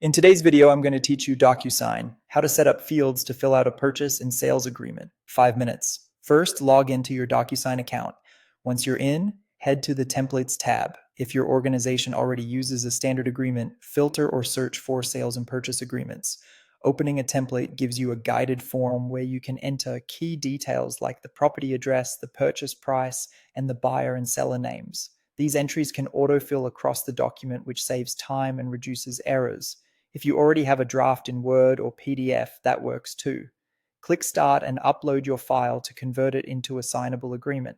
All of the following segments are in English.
In today's video, I'm going to teach you docusign, how to set up fields to fill out a purchase and sales agreement. 5 minutes. First, log into your docusign account. Once you're in, head to the Templates tab. If your organization already uses a standard agreement, filter or search for sales and purchase agreements. Opening a template gives you a guided form where you can enter key details like the property address, the purchase price, and the buyer and seller names. These entries can autofill across the document, which saves time and reduces errors. If you already have a draft in Word or PDF, that works too. Click Start and upload your file to convert it into a signable agreement.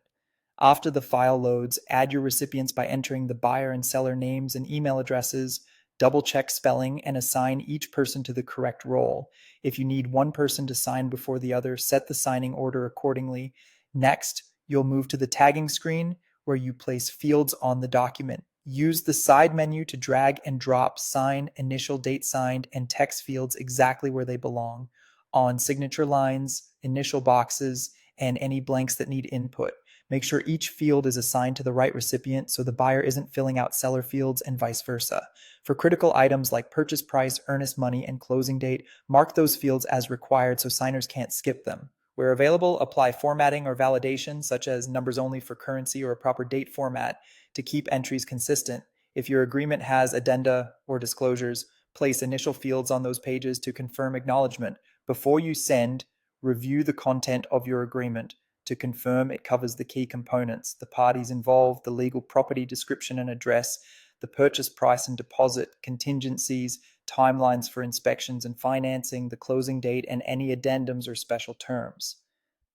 After the file loads, add your recipients by entering the buyer and seller names and email addresses, double check spelling, and assign each person to the correct role. If you need one person to sign before the other, set the signing order accordingly. Next, you'll move to the tagging screen where you place fields on the document. Use the side menu to drag and drop sign, initial date signed, and text fields exactly where they belong, on signature lines, initial boxes, and any blanks that need input. Make sure each field is assigned to the right recipient so the buyer isn't filling out seller fields and vice versa. For critical items like purchase price, earnest money, and closing date, mark those fields as required so signers can't skip them. Where available, apply formatting or validation, such as numbers only for currency or a proper date format, to keep entries consistent. If your agreement has addenda or disclosures, place initial fields on those pages to confirm acknowledgement. Before you send, review the content of your agreement to confirm it covers the key components, the parties involved, the legal property description and address, the purchase price and deposit, contingencies, timelines for inspections and financing, the closing date, and any addendums or special terms.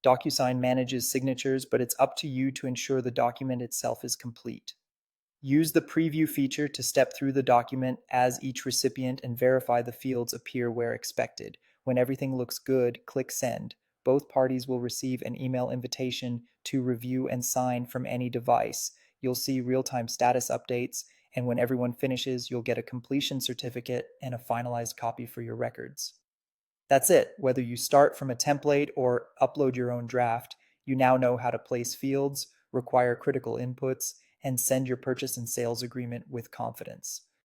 DocuSign manages signatures, but it's up to you to ensure the document itself is complete. Use the preview feature to step through the document as each recipient and verify the fields appear where expected. When everything looks good, click Send. Both parties will receive an email invitation to review and sign from any device. You'll see real-time status updates, and when everyone finishes, you'll get a completion certificate and a finalized copy for your records. That's it. Whether you start from a template or upload your own draft, you now know how to place fields, require critical inputs, and send your purchase and sales agreement with confidence.